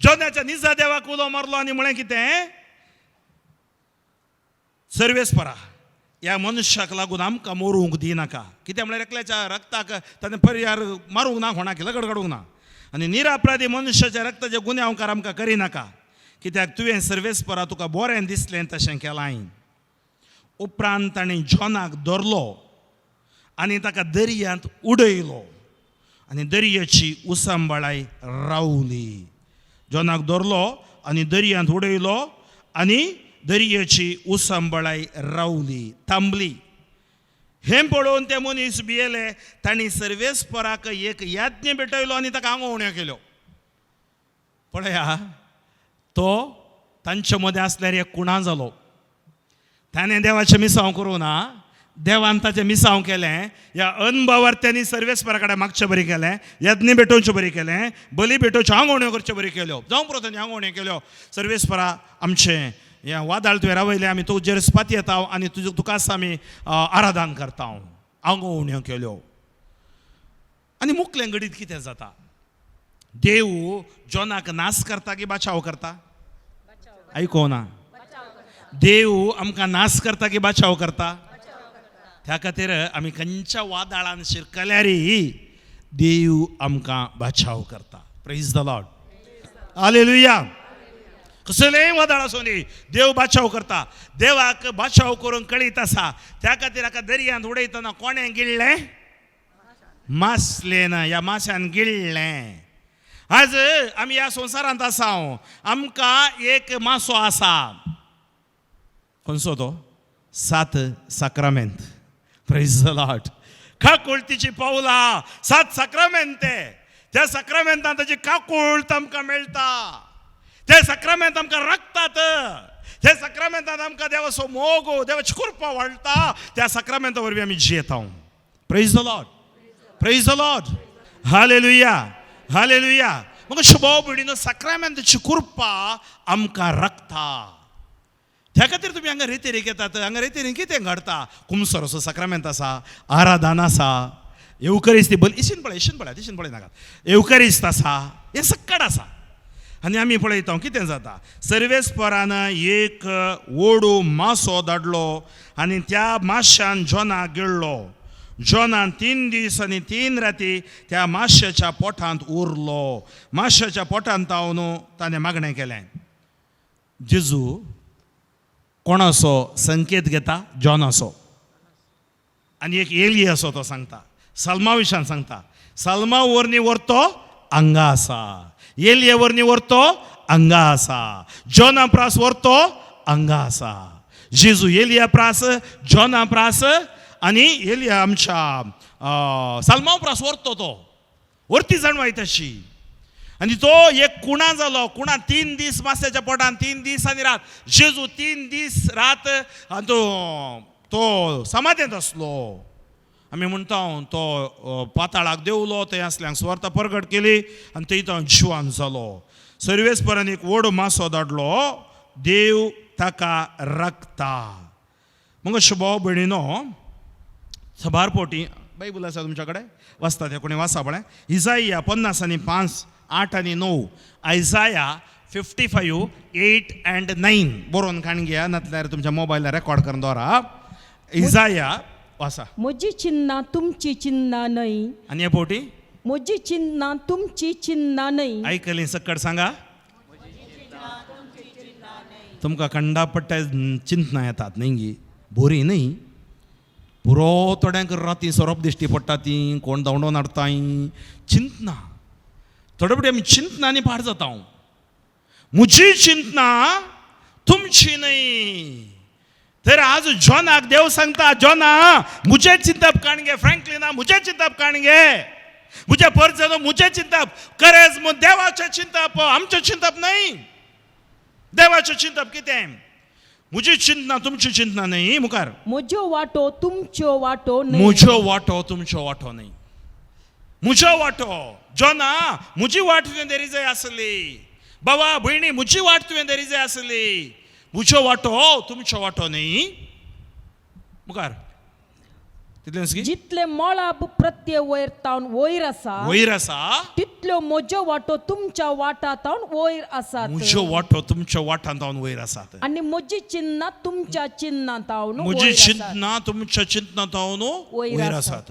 जोनाच्या निजा देवाक उलो मारलो आनी म्हळें कितें? सर्वेस्परा, ह्या मनशाक लागून आमकां मरूंक दिनाका. कित्याक म्हळ्यार एकल्याच्या रक्ताक ताणें पर्यार मारूंक ना, कोणाक लगड काडूंक ना. आनी निरापराधी मनशाच्या रक्ताचे गुन्यांवकार आमकां करिनाका. कित्याक तुवें सर्वेस्परा तुका बरें दिसलें तशें केलां. उपरांत ताणें जॉनाक धरलो आनी ताका दर्यांत उडयलो आनी दर्याची उसांबळाय रावली. जॉनाक धरलो आनी दर्यांत उडयलो आनी दर्याची उसांबळाय रावली, थांबली. हें पळोवन ते मनीस भियेले. तांणी सर्वेस्पराक एक याज्ञ भेटयलो आनी ताका आंगवण्यो केल्यो. पळया, तो तांचे मदें आसल्यार एक कुणा जालो. ताणें देवाचें मिसांव करूं ना, देवान ताचें मिसांव केलें. ह्या अनभावार्थ्यांनी सर्वेस्परा कडेन मागचें बरें केलें, यज्ञ भेटोवचें बरें केलें, बली भेटोवच्यो आंगवण्यो करच्यो बरें केल्यो, जावं पुरो आंगवण्यो केल्यो. सर्वेस्परा, आमचें ह्या वादळ तुवें रावयलें, आमी तुजेर स्पाती येता आनी तुकाच आमी आराधन करता. आंगवण्यो केल्यो आनी मुखलें घडीत कितें जाता? देव जॉनाक नाश करता की बचाव करता? आयको ना. देव आमकां नाश करता की बचाव करता? त्या खातीर आमी खंयच्या वादळान शिरकल्यारी देव आमकां बचाव करता. Praise the Lord. हालेलुया. कसलेंय वादळ आसूं दी, देव बचाव करता. देवाक बचाव करूंक कळीत आसा. त्या खातीर हाका दर्यांत उडयतना कोणें गिळ्ळें? मासलें. ह्या माश्यान गिळ्ळें. आज आमी ह्या संवसारांत आसा, आमकां एक मासो आसा. खंयचो तो? 7 साक्रामेंत. Praise the Lord. काकुळतीची पावलां, 7 साक्रामेंत. त्या साक्रामेंतान ताची काकुळत आमकां मेळटा. ते साक्रामेंत आमकां राखतात. ते साक्रामेंतान आमकां देवाचो मोग, देवाची कृपा वाडटा. त्या साक्रामेंता वरवीं आमी जियेता. Praise the Lord. Praise the Lord. Hallelujah. Hallelujah. मग शुभाव भयणीनो, साक्रामेंताची कृपा आमकां राखता. त्या खातीर तुमी हांगा रेतेरेक येतात. हांगा रेतेरेन कितें घडटा? कुमसराचो साक्रामेंत आसा, आराधन आसा, एवकरिस्ती बल इशीन पळय नाकात, एवकरिस्त आसा, हें सक्कड आसा. आनी आमी पळयता कितें जाता. सर्वेस्परान एक व्हडू मासो धाडलो आनी त्या माश्यान जॉनाक गिळलो. जॉनान 3 दीस आनी 3 राती त्या माश्याच्या पोटांत उरलो. माश्याच्या पोटांत तावन ताणें मागणें केलें. जेजू कोणाचो संकेत घेता? जॉनाचो. आनी एक एलियाचो तो सांगता. सल्मा विशयान सांगता. सल्मा वरनी व्हरतो हांगा आसा, एलिया वरनी व्हरतो हांगा आसा, जॉना प्रास व्हरतो हांगा आसा. जेजू एलिया प्रास, जॉना प्रास आनी एलिया आमच्या सल्मा प्रास व्हरतो. तो व्हरती जाणवाय तशी. आनी तो एक कुणा जालो. कुणा 3 दीस मास्याच्या पोटान, 3 दीस आनी रात. जेजू 3 दीस रात तो समाधेंत आसलो. आमी म्हणटा तो पाताळाक देवलो, थंय आसल्यांक सुवार्ता परगट केली आनी थंय तो जिवान जालो. सर्वेस्परान एक व्हड मासो धाडलो. देव ताका राखता. मग शुभाव भयणीनो, सभार पोटी बायबल आसा तुमच्या कडेन? वाचता ते कोणी वाचा पळय. इसाइया 50 आनी 5, 8 आनी 9. आयसाया 55, 8 and 9 बरोवन काण घेया, नातल्यार तुमच्या मोबायलार रेकॉर्ड करून दवरा. इसाइया वाचा. म्हजी चिन्नां तुमची चिन्नां न्हय. आनी हे पोटी म्हजी चिन्नां तुमची चिन्नां न्हय. आयकली सकट सांगा. तुमकां खंडा पट्ट्या चिंतना येतात न्ही, बोरी न्ही. पुरो थोड्यांक राती सोरोप दिश्टी पडटा. ती कोण धांवडोन हाडटाय चिंतना. थोडे फावटी आमी चिंतनांनी पाड जाता. म्हजी चिंतना तुमची न्हय. तर आज जॉनाक देव सांगता, जॉना मुझे चिंतप काण गे. फ्रँकलिना मुझे चिंतप काण गे. मुझे परजनो मुझे चिंतप. करेज मग देवाचें चिंतप, आमचें चिंतप न्हय. देवाचें चिंतप कितें? म्हजी चिंतना तुमची चिंतना न्हय. मुखार. म्हजो वाटो तुमच्यो वाटो न्हय. म्हजो वाटो तुमचो वाटो न्हय. म्हजो वाटो. जॉना म्हजी वाट तुवें धरी जाय आसली. बाबा भयणी म्हजी वाट तुवें धरी जाय आसली. म्हजो वाटो तुमचो वाटो न्ही. मुखार तितलेंच की जितले मळाब प्रत्ये वयर तावन वयर आसा वयर आसा तितल्यो म्हजो वाटो तुमच्या वाटा तावन वयर आसात म्हजो वाटो तुमच्या वाटांत हांव वयर आसात. आनी म्हजी चिन्नां तुमच्या चिन्नां तावन म्हजी चिंतना तुमच्या चिंतनांत हांव वयर वयर आसात. आसात.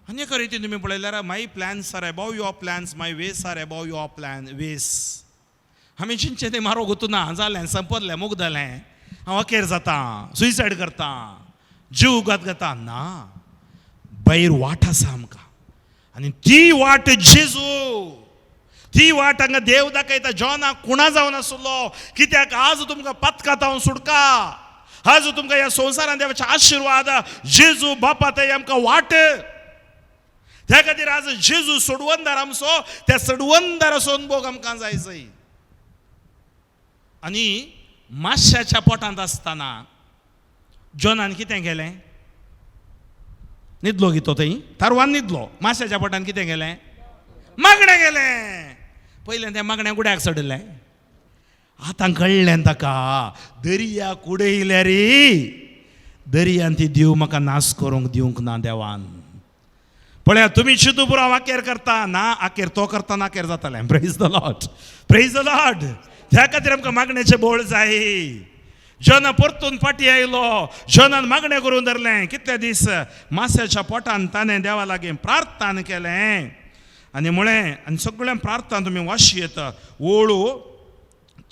आनी एका रितीन तुमी पळयल्यार my plans are above your plans, my ways are above your वेस. आमी चिंतचे तें मारो गुतूना जालें संपतलें मुगदलें हांव अखेर जाता सुसायड करता जीव घाता ना. भायर वाट आसा आमकां आनी ती वाट जेजू, ती वाट हांगा देव दाखयता. जॉनाक कुणा जावन आसलो कित्याक आज तुमकां पथकात हांव सुटका, आज तुमकां ह्या संवसारांत देवाचे आशिर्वाद जेजू बापा थंय आमकां वाट. त्या खातीर आज जेजू सोडवंदार आमचो, त्या सोडवंदाराचो अनुभव आमकां जाय जाय. आनी माश्याच्या पोटांत आसतना जॉनान कितें केलें? न्हिदलो गी तो थंय तारवान न्हिदलो. माश्याच्या पोटान कितें केलें? मागणें गेलें. पयलें तें मागणें गुड्याक सडलें. आतां कळ्ळें ताका दर्याक उडयलें रे, दर्यान ती देव म्हाका नाश करूंक दिवंक ना देवान. पळया तुमी चिंतू पुरो आखेर करता ना, आखेर तो करता ना आखेर जातालें. Praise the Lord, praise the Lord. त्या खातीर आमकां मागणेचें बोळ जाय. जॉन परतून फाटी आयलो, जॉनान मागणें करून धरलें. कितले दीस माश्याच्या पोटान ताणें देवा लागीं प्रार्थना केलें आनी म्हळें आनी सगळ्या प्रार्थना तुमी वाशी येता ओळू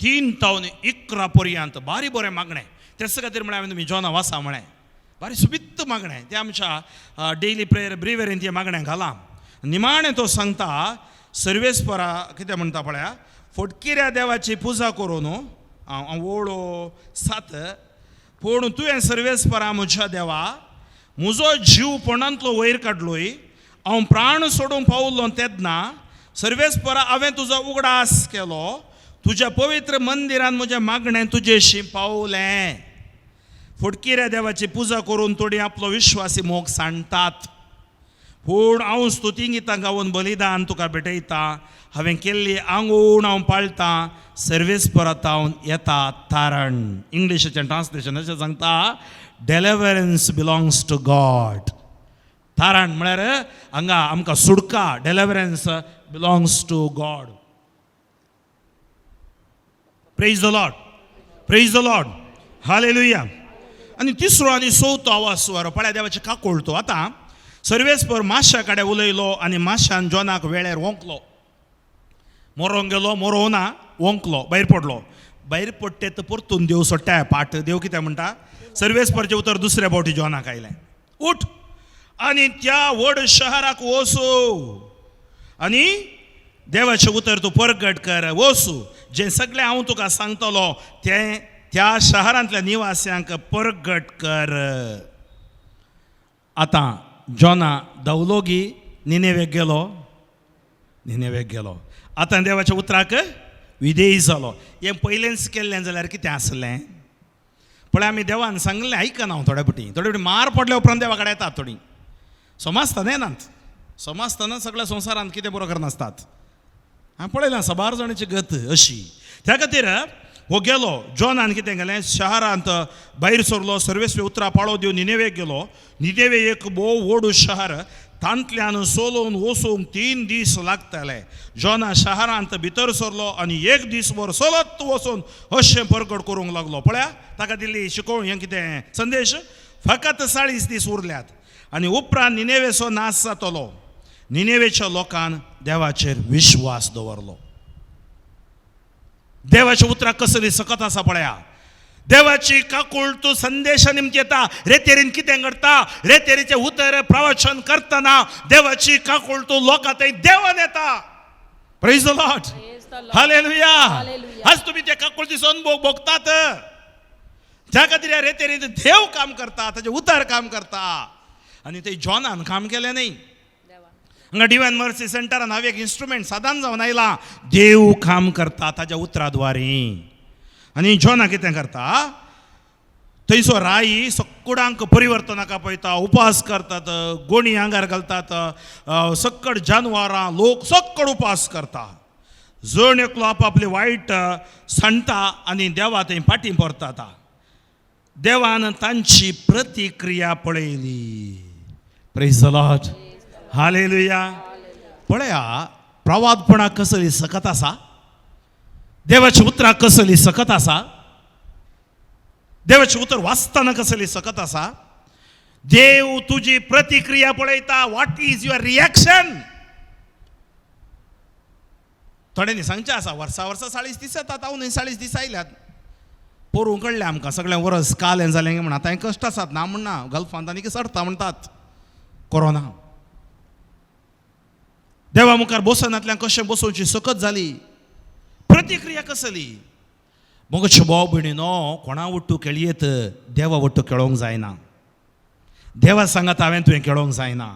3 तावन 11 पर्यंत बारी बरें मागणें. तेच खातीर म्हळें हांवें तुमी जॉना वाचा म्हळें बारी सुबित्त मागणें. तें आमच्या डेली प्रेयर ब्रिवेरीन तें मागणें घालां. निमाणें तो सांगता सर्वेस्परा कितें म्हणटा पळया, फटकिऱ्या देवाची पुजा करून ओळो 7 पूण तुवें सर्वेस्परा म्हज्या देवा म्हजो जीव पोंडांतलो वयर काडलोय, हांव प्राण सोडूंक पावलो तेन्ना सर्वेस्परा हांवें तुजो उगडास केलो, तुज्या पवित्र मंदिरान म्हजें मागणें तुजेशी पावलें. फटकिऱ्या देवाची पुजा करून थोडी आपलो विश्वासी मोग सांडटात, पूण हांव स्तुती गितां गावून बलिदान तुका भेटयता. हांवें केल्ली आंगूण हांव पाळटां, सर्वेस्परांत हांव येता तारण. इंग्लिशीचें ट्रान्सलेशन अशें सांगता, डेलिव्हरन्स बिलोंग्स टू गॉड. तारण म्हळ्यार हांगा आमकां सुडका, deliverance belongs to God. Praise the Lord, praise the Lord, hallelujah. आनी तिसरो आनी चवथो आवाज सुवारो पळय देवाचे काकोळ तो. आतां सर्वेस्पर माश्या कडेन उलयलो आनी माश्यान जॉनाक वेळेर वोंकलो. मरोंक गेलो, मरोना, वोंकलो, भायर पडलो. भायर पडटे तर परतून देव सोडटा पाट. देव कितें म्हणटा? सर्वेस्परचें उतर दुसऱ्या फावटी जॉनाक आयलें, उठ आनी त्या व्हड शहराक वचू आनी देवाचें उतर तूं परगट कर. वचू जें सगळें हांव तुका सांगतलो तें त्या शहरांतल्या निवास्यांक परगट कर. आतां जॉना दवलोगी निनेवेक गेलो, निनेवेक गेलो. आतां देवाच्या उतराक विधेय जालो. हें पयलेंच केल्लें जाल्यार कितें आसलें पळय. आमी देवान सांगलें आयकना हांव थोड्या फावटी मार पडल्या उपरांत देवा कडेन येतात. थोडीं समजतना येनात, समजतना सगळ्या संवसारांत कितें बरो करनासतात. हांवें पळयलां साबार जाणांची गत अशी. त्या खातीर हो गेलो. जॉनान कितें केलें, शहरांत भायर सरलो, सर्वेस्वे उतरां पाळो दिवन निनेवेक गेलो. निनेवे एक भोव व्हड शहर, तांतल्यान सोलून वचूंक 3 दीस लागताले. जॉना शहरांत भितर सरलो आनी 1 दीसभर चलत वचून अशें परगट करूंक लागलो. पळया ताका दिल्ली शिकोवण हें कितें संदेश, फकत 40 दीस उरल्यात आनी उपरांत निनेवेचो नाश जातलो. निनेवेच्या लोकान देवाचेर विश्वास दवरलो. देवाच्या उतराक कसली सकत आसा पळया. देवाची काकूळ तूं संदेशा निमती येता. रेतेरीन कितें करता, रेतेरीचें उतर प्रवचन करतना देवाची काकूळ तूं लोकां थंय देवान येता. Praise the Lord, hallelujah. आज तुमी त्या काकूळचो अनुभव भोगतात. त्या खातीर ह्या रेतेरीन देव काम करता, ताचें उतर काम करता. आनी थंय जॉनान काम केलें न्ही. हांगा डिवायन मर्सी सेंटरान हांव एक इन्स्ट्रुमेंट साधन जावन आयलां. देव काम करता ताच्या उतरा द्वारे. आनी जॉना कितें करता, थंयसर राई सक्कडांक परिवर्तनाका पळयता, उपास करतात, गोणी आंगार घालतात, सक्कड जानवरां लोक सक्कड उपास करता. जण एकलो आपापले वायट सांडटा आनी देवा थंय फाटीं परता. देवान तांची प्रतिक्रिया पळयली. Praise the Lord. हालेलुया. पळया प्रवादपणाक कसली सकत आसा. देवाची उतरां कसली सकत आसा. देवाची उतर वाचताना कसली सकत आसा. देव तुजी प्रतिक्रिया पळयता. What is your reaction. थोड्यांनी सांगचें आसा वर्सा 40 दीस येतात. हांव 40 दीस आयल्यात. पोरूं कळ्ळें आमकां सगळें वरस काल जालें म्हणून. आतां कश्ट आसात ना म्हणना. गल्फांत आनी सडटा म्हणटात कोरोना. देवा मुखार बसनातल्यान कशें बसोवची सकत जाली. प्रतिक्रिया कसली. मोगचे भाव भयणीनो कोणा वट्टू खेळयेत देवा वट्टू खेळोंक जायना. देवा सांगात हांवें तुवें खेळोंक जायना.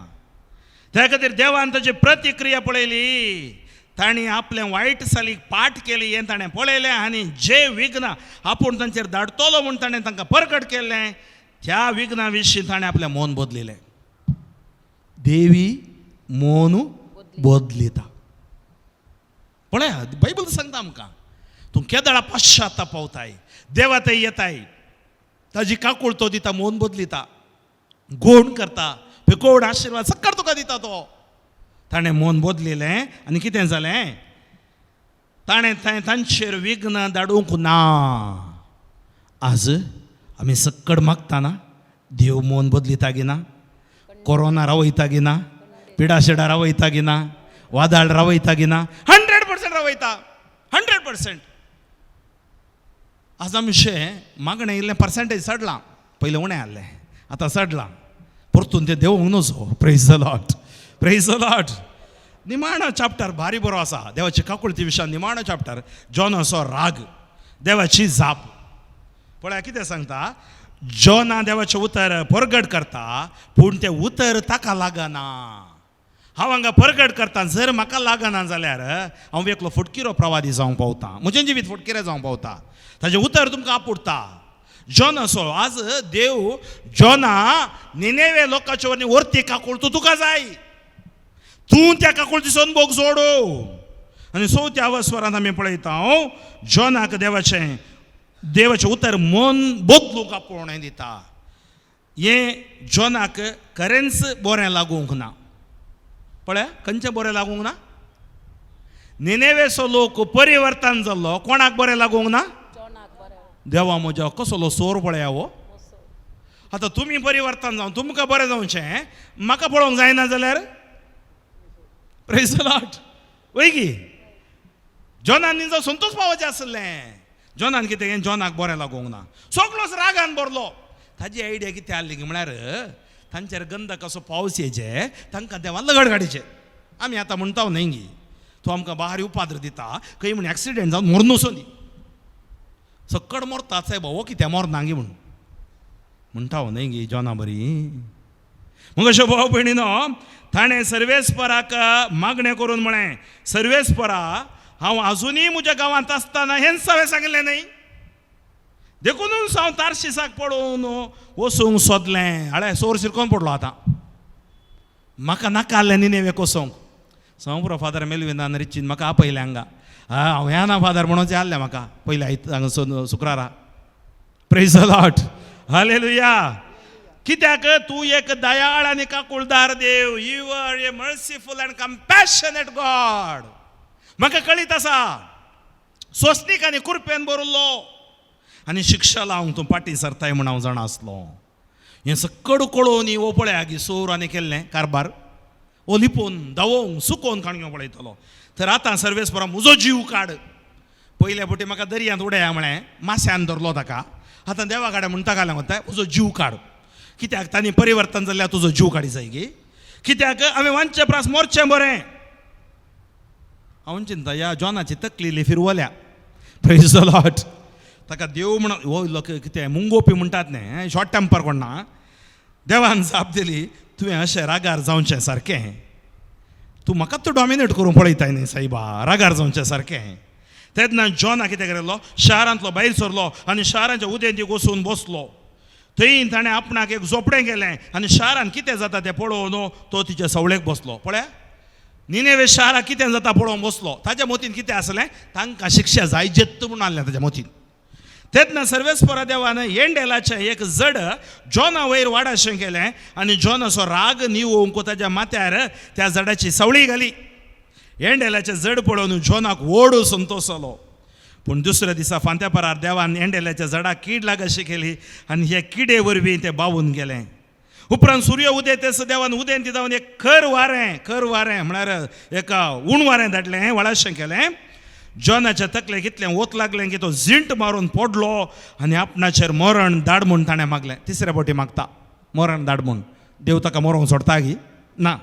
त्या खातीर देवान ताची प्रतिक्रिया पळयली. तांणी आपले वायट सालीक पाठ केली हें ताणें पळयलें आनी जे विघ्न आपूण तांचेर धाडटलो म्हूण ताणें तांकां प्रकट केल्लें त्या विघ्ना विशीं ताणें आपलें मन बदलिलें. देवी मन बदलिता. पळया बायबल सांगता आमकां तूं केदळा पाश्चात्ताप पावताय देवा थंय येताय. ताजी काकूळ तो दिता मन बदलिता. गोड करता. पिकोड आशिर्वाद सक्कर तुका दिता तो. ताणें मन बदलिलें आनी कितें जालें. ताणें थंय तांचेर विघ्न धाडूंक ना. आज आमी सक्कड मागतना देव मन बदलिता गिना. कोरोना रावयता गिना. पिडाशेडा रावयता गिना. वादळ रावयता गिना. 100% रावयता. 100%. आज आमचें मागणें इल्लें पर्सेंटेज चडलां. पयलें उणें आहलें आतां चडलां. परतून तें देवूंक नजो. Praise the Lord. Praise the Lord. निमाणो चॅप्टर भारी बरो आसा. देवाची काकुळती विशयान निमाणो चॅप्टर. जॉनाचो राग. देवाची जाप. पळया कितें सांगता. जॉना देवाचें उतर परगट करता पूण तें उतर ताका लागना. हांव हांगा परगट करता. जर म्हाका लागना जाल्यार हांव एकलो फटकिरो प्रवादी जावंक पावता. म्हजें जिवीत फटकिरें जावंक पावता. ताजें उतर तुमकां आपुडटा. जॉनाचो आज देव जॉना निनेवे लोकांचे वरवीं व्हरती काकूळ तुका जाय. तूं त्या काकुळतीसून बोग जोडो. आनी 4थ्या स्वरांत आमी पळयता जॉनाक देवाचें उतर मन बदलूंक आपूण हें दिता. हें जॉनाक खरेंच बरें लागूंक ना. पळया खंयचें बरें लागूंक ना. निनेवेचो लोक परिवर्तन जाल्लो कोणाक बरें लागूंक ना. देवा म्हज्या कसलो सोर पळया हो. आतां तुमी परिवर्तन जावन तुमकां बरें जावचें म्हाका पळोवंक जायना जाल्यार. Praise the Lord. वय की जॉनान निजो संतोश पावचें आसलें. जॉनान कितें केलें. जॉनाक बरें लागूंक ना. सगळोच रागान भरलो. ताजी आयडिया कितें आहली म्हळ्यार तांचेर गंध कसो पावस येचे तांकां देवान लगड काडचे. आमी आतां म्हणटा न्हय गी तूं आमकां बारी उपाद्र दिता खंय म्हण एक्सिडेंट जावन मरून वचूं दी. सक्कड मरता सायब हो कितें मरना गी म्हणून म्हणटा न्हय गी जॉना बरी. मग अशें भाव भयणीनो ताणें सर्वेस्पराक मागणें करून म्हळें सर्वेस्परा हांव आजुनूय म्हज्या गांवांत आसतना हेंच हांवें सांगलें न्हय. देखूनच हांव तार्शिसाक पळोवन वचूंक सोदलें. हाळे सोर शिरकोन पडलो आतां. म्हाका नाका आहलें निनेवे कोसोंक. सांगू फादर मेलविनान रिचीन म्हाका आपयलें हांगा. हांव येना फादर म्हणून तें आहलें म्हाका पयलें हांगा शुक्रारा. Praise the Lord. हालेलुया. कित्याक तूं एक दयाळ आनी काकुळदार देव. You are a merciful and compassionate God. म्हाका कळीत आसा सोंसणीक आनी कुरपेन बरयल्लो आनी शिक्षा लावंक तूं फाटीं सरताय म्हूण हांव जाणा आसलो. हें सक्कड कळोवन हो पळया गी सोर आनी केल्लें कारबार हो लिपोवन धांवोवंक सुकोवन काणयो पळयतलो. तर आतां सर्वेस्परा म्हजो जीव काड. पयल्या फावटी म्हाका दर्यांत उडया म्हळें माश्यान धरलो ताका. आतां देवा कडेन म्हणटा घालें वता म्हजो जीव काड. कित्याक तांणी परिवर्तन जाल्यार तुजो जीव काडी जाय गे. कित्याक हांवें वांचचे प्रास मरचें बरें. हांव चिंता ह्या जॉनाची तकली फिरवल्या. Praise the Lord. ताका देव म्हण हो लोक कितें मुंगोवपी म्हणटात न्ही शॉर्ट टेम्पर कोण ना. देवान जाप दिली तुवें अशें रागार जावचें सारकें. तूं म्हाकाच तूं डॉमिनेट करून पळयताय न्ही सायबा. रागार जावचें सारकें. तेन्ना जॉना कितें केलेलो शारांतलो भायर सरलो आनी शारांच्या उदेंतीक वचून बसलो. थंय ताणें आपणाक एक झोपडें केलें आनी शारान कितें जाता तें पळोवन तो तिच्या सवळेक बसलो. पळया निनेवे शारा कितें जाता पळोवंक बसलो. ताच्या मोतीन कितें आसलें, तांकां शिक्षा जाय जेत्त म्हणून आहलें ताच्या मोतीन. तेन्ना सर्वेस्परा देवान एंडेलाचें एक जड जॉना वयर वाडाशें केलें आनी जॉन असो राग निवोवंक ताच्या माथ्यार त्या जडाची सवळी घाली. एंडेलाचें जड पळोवन जॉनाक व्हड संतोष जालो. पूण दुसऱ्या दिसा फांत्या परार देवान एंडेलाच्या जडाक कीड लागशी केली आनी हे किडे वरवीं तें बावून गेलें. उपरांत सूर्य उदेतेस देवान उदेंत जावन एक खर वारें म्हळ्यार एक उण वारें धाडलें, वळाशें केलें. जॉनाच्या तकलेक इतलें वत लागलें की तो झिंट मारून पडलो आनी आपणाचेर मरण धाड म्हूण ताणें मागलें. तिसऱ्या फावटी मागता मरण धाड म्हूण. देव ताका मरोंक सोडता गी ना.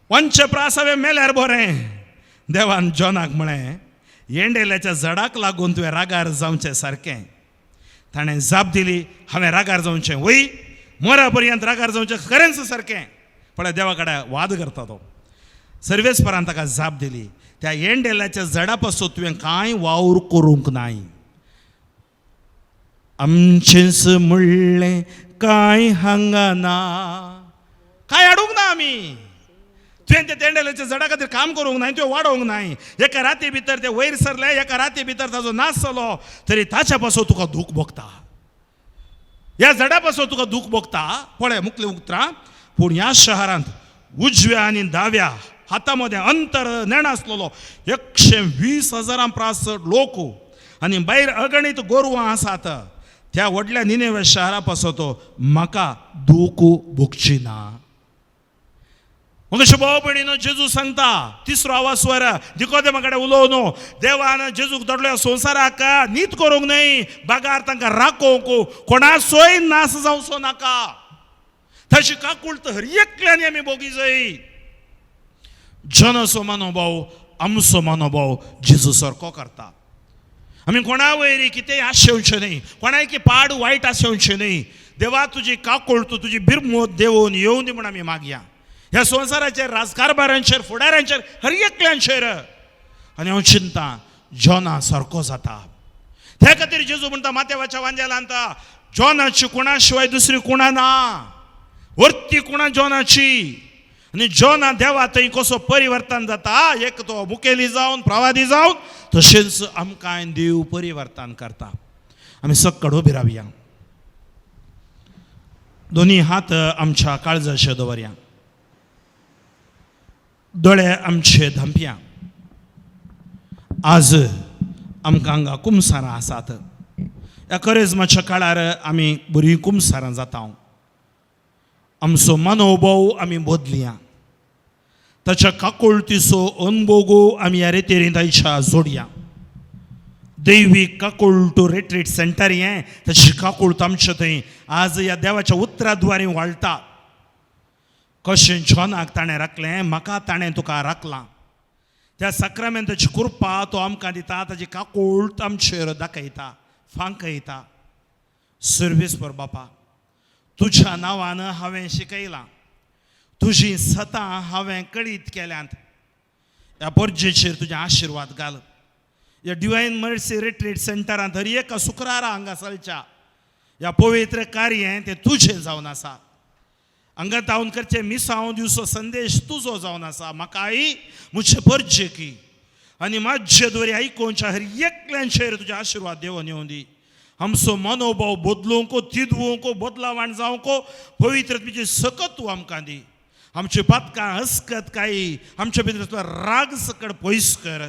वंच प्रासावे मेल्यार बरें. देवान जॉनाक म्हळें एंडेलाच्या जडाक लागून तुवें रागार जावचें सारकें. ताणें जाप दिली, हांवें रागार जावचें वय, मरा पर्यंत रागार जावचें खरेंच सारकें. पण देवा कडेन वाद करता तो. सर्वेस्परान ताका जाप दिली, त्या एंडेलाच्या जडा पासून तुवें कांय वावर करूंक नाय. आमचेंच म्हणलें कांय हांगा ना, कांय हाडूंक ना आमी. तुवें त्या एंडेलाच्या जडा खातीर काम करूंक नाय, तुवें वाडोवंक नाय. एका राती भितर ते वयर सरले, एका राती भितर ताजो नाश जालो, तरी ताच्या पासून तुका दूख भोगता. ह्या जडा पासून तुका दूख भोगता. पळय मुखली उतरां. पूण ह्या शहरांत उजव्या आनी दाव्या हातामध्ये अंतर नेण आसलेलो 120,000 प्रास लोक आनी भायर अगणित गोरवां आसात. त्या व्हडल्या निनेवे शहरा पासून तो म्हाका दूख भोगची ना. मग भाव भयणीनो, जेजू सांगता तिसरो आवाज स्वर निकोदेमा कडेन उलोव न्हू. देवान जेजूक धाडलो संवसाराक नीत करूंक न्हय, बागार तांकां राखोवंक, कोणाचोय नाश जावचो नाका. ताची काकूळट हर एकल्यानी आमी भोगी जाय. जनाचो मनोभाव आमचो मनोभाव जेजू सारको करता. आमी कोणा वयरी कितेंय आशेवचें न्हय, कोणाय की पाड वायट आशेवचें न्हय. देवा तुजी काकूळट तुजी बिरमोत देवून येवं दी म्हूण आमी मागया. ह्या संवसाराचेर राजकारभारांचेर फुडाऱ्यांचेर हर एकल्यांचेर. आनी हांव चिंता जॉना सारको जाता. त्या खातीर जेजू म्हणटा मातेवाच्या वांजेलांत, जॉनाची कुणा शिवाय दुसरी कुणा ना, वर्ती कुणा जॉनाची. आनी जॉना देवा थंय कसो परिवर्तन जाता, एक तो मुखेली जावन प्रवादी जावन, तशेंच आमकां देव परिवर्तन करता. आमी सक्कड उबी रावया. दोनी हात आमच्या काळजाचेर दवरया. दोळे आमचे धांपया. आज आमकां हांगा कुमसारां आसात. ह्या करेजमाच्या काळार आमी बरीं कुमसारां जाता. आमचो मनोभाव आमी बदलया. ताच्या काकूळटीचो अनुभव आमी ह्या रेतेरीन आयच्या जोडया. दैवीक काकूळट रिट्रीट सेंटर हें ताची काकूळट आमचे थंय आज ह्या देवाच्या उतराद्वारी वाळटा. कशें जॉनाक ताणें राखलें, म्हाका ताणें तुका राखलां. त्या सक्रामेंताची कृपा तो आमकां दिता. ताची काकूळट आमचेर दाखयता, फांकयता. सर्वेस्पर बापा, तुज्या नांवान हांवें शिकयलां, तुजी सतां हांवें कळीत केल्यांत. ह्या पर्जेचेर तुजे आशिर्वाद घाल. ह्या डिवायन मर्सी रिट्रीट सेंटरांत हर एका शुक्रारा हांगासरच्या ह्या पवित्र कार्य तें तुजें जावन आसा. हांगा तावन करचे मिसांव दिवचो संदेश तुजो जावन आसा. म्हाका आई मुझे पर्जे की आनी म्हाजे दोरी आयकोवच्या हर एकल्यांचेर तुजे आशिर्वाद देवन येवं दी. आमचो मनोभाव बदलूंक, तिदवूंक, बदलावण जावंक पवित्र तुजी सकत तूं आमकां दी. आमची पातकां हस्कत काही आमच्या भितर राग सकड पयस कर.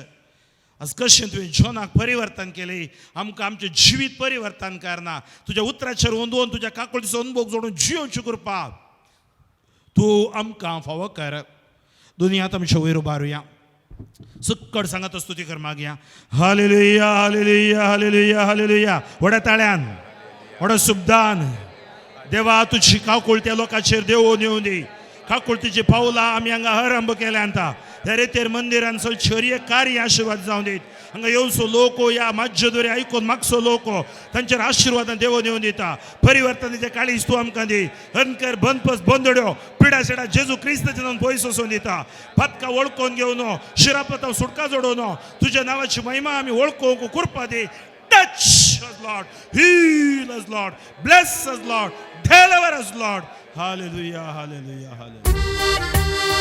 आज कशें तुवें जॉनाक परिवर्तन केलें, आमकां आमचें जिवीत परिवर्तन करना. तुज्या उतराचेर ओंदोवन तुज्या काकूळटीचो अनुभव जोडून जियोवची कृपा तूं आमकां फावो कर. दुनियांत आमच्या वयर उबारुया. सुक्कड सांगत स्तुती कर मागया. Hallelujah hallelujah hallelujah hallelujah. व्हड्या ताळ्यान, व्हड्या सुबदान देवा तुजी काकूळट त्या लोकांचेर देवून येवं दी. काकूळटीची पावलां आमी हांगा आरंभ केल्यांत. त्या रेतेर मंदिरान चर्य कार्य आशिर्वाद जावं दीत. हांगा येवचो लोक या म्हाजे दोरी आयकून मागचो लोक तांचेर आशिर्वादान देवून येवं दिता. परिवर्तनाचें काळीज तूं आमकां दी. हनकर बंदपस बंदड्यो पिडा शेडा जेजू क्रिस्ताच्या नांवान पयस वचून दिता. पदकां वळखून घेवन शिरापतां सुटका जोडोवन तुज्या नांवाची महिमा आमी वळखूंक कृपा दी. Touch us, Lord. Heal us, Lord. Bless us, Lord. Deliver us, Lord. Hallelujah, hallelujah, hallelujah.